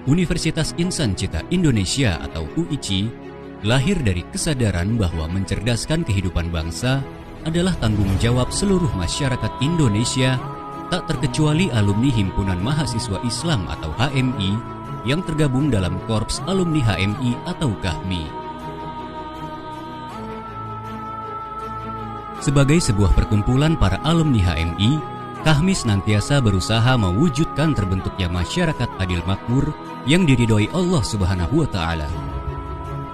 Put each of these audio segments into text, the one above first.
Universitas Insan Cita Indonesia atau UICI lahir dari kesadaran bahwa mencerdaskan kehidupan bangsa adalah tanggung jawab seluruh masyarakat Indonesia, tak terkecuali alumni Himpunan Mahasiswa Islam atau HMI yang tergabung dalam Korps Alumni HMI atau KAHMI. Sebagai sebuah perkumpulan para alumni HMI, KAHMI senantiasa berusaha mewujudkan terbentuknya masyarakat adil makmur yang diridhoi Allah Subhanahu wa Ta'ala.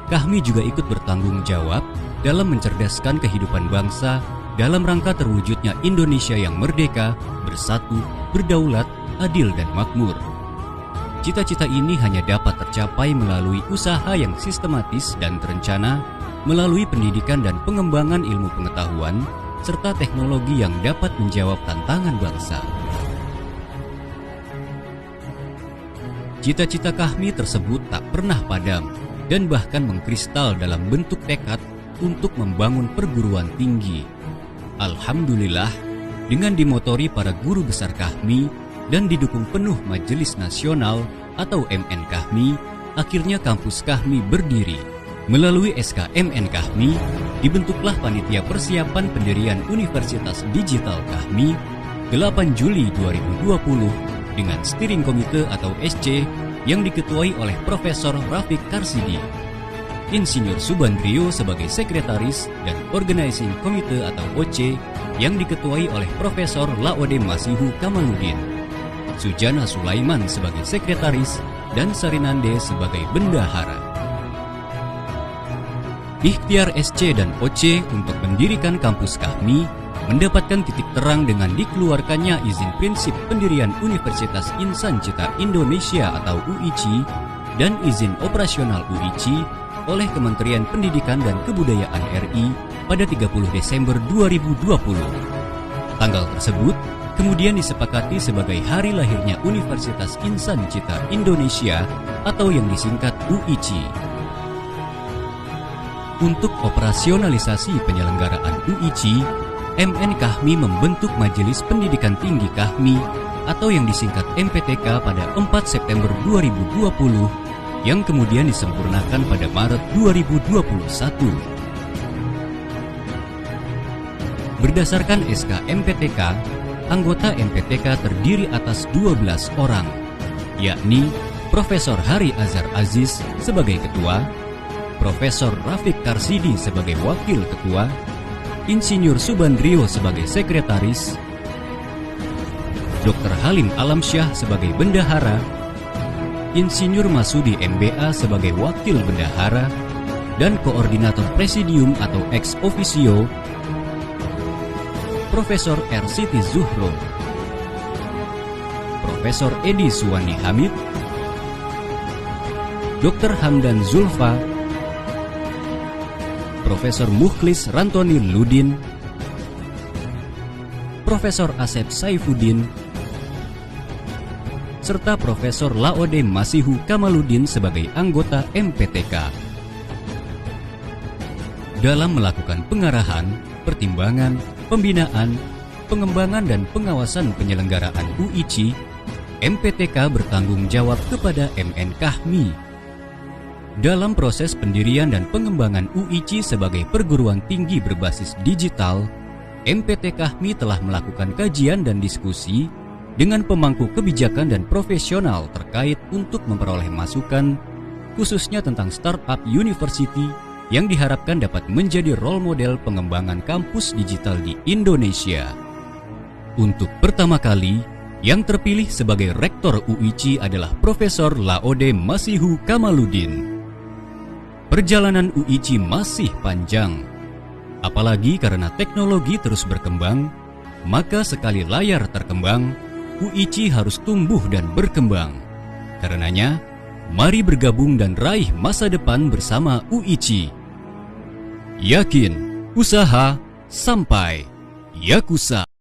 KAHMI juga ikut bertanggung jawab dalam mencerdaskan kehidupan bangsa dalam rangka terwujudnya Indonesia yang merdeka, bersatu, berdaulat, adil, dan makmur. Cita-cita ini hanya dapat tercapai melalui usaha yang sistematis dan terencana, melalui pendidikan dan pengembangan ilmu pengetahuan, serta teknologi yang dapat menjawab tantangan bangsa. Cita-cita KAHMI tersebut tak pernah padam dan bahkan mengkristal dalam bentuk tekad untuk membangun perguruan tinggi. Alhamdulillah, dengan dimotori para guru besar KAHMI dan didukung penuh Majelis Nasional atau MN KAHMI, akhirnya kampus KAHMI berdiri. Melalui SK MN KAHMI, dibentuklah Panitia Persiapan Pendirian Universitas Digital KAHMI 8 Juli 2020 dengan Steering Komite atau SC yang diketuai oleh Profesor Rafiq Karsidi, Insinyur Subandrio sebagai Sekretaris, dan Organizing Komite atau OC yang diketuai oleh Profesor Laode Masihu Kamaludin, Sujana Sulaiman sebagai Sekretaris, dan Sarinande sebagai Bendahara. Ikhtiar SC dan OC untuk mendirikan kampus KAHMI mendapatkan titik terang dengan dikeluarkannya izin prinsip pendirian Universitas Insan Cita Indonesia atau UICI dan izin operasional UICI oleh Kementerian Pendidikan dan Kebudayaan RI pada 30 Desember 2020. Tanggal tersebut kemudian disepakati sebagai hari lahirnya Universitas Insan Cita Indonesia atau yang disingkat UICI. Untuk operasionalisasi penyelenggaraan UICI, MN KAHMI membentuk Majelis Pendidikan Tinggi KAHMI atau yang disingkat MPTK pada 4 September 2020 yang kemudian disempurnakan pada Maret 2021. Berdasarkan SK MPTK, anggota MPTK terdiri atas 12 orang, yakni Profesor Hari Azhar Aziz sebagai ketua, Profesor Rafiq Karsidi sebagai wakil ketua, Insinyur Subandrio sebagai sekretaris, Dr. Halim Alamsyah sebagai bendahara, Insinyur Masudi MBA sebagai wakil bendahara, dan koordinator presidium atau ex officio, Profesor R. Siti Zuhro, Profesor Edi Suwandi Hamid, Dr. Hamdan Zulfa, Profesor Mukhlis Rantoni Ludin, Profesor Asep Saifuddin, serta Profesor Laode Masihu Kamaludin sebagai anggota MPTK. Dalam melakukan pengarahan, pertimbangan, pembinaan, pengembangan dan pengawasan penyelenggaraan UICI, MPTK bertanggung jawab kepada MN KAHMI. Dalam proses pendirian dan pengembangan UICI sebagai perguruan tinggi berbasis digital, MPT KAHMI telah melakukan kajian dan diskusi dengan pemangku kebijakan dan profesional terkait untuk memperoleh masukan, khususnya tentang startup university yang diharapkan dapat menjadi role model pengembangan kampus digital di Indonesia. Untuk pertama kali, yang terpilih sebagai rektor UICI adalah Profesor Laode Masihu Kamaludin. Perjalanan UICI masih panjang, apalagi karena teknologi terus berkembang, maka sekali layar terkembang, UICI harus tumbuh dan berkembang. Karenanya, mari bergabung dan raih masa depan bersama UICI. Yakin, usaha, sampai Yakuza.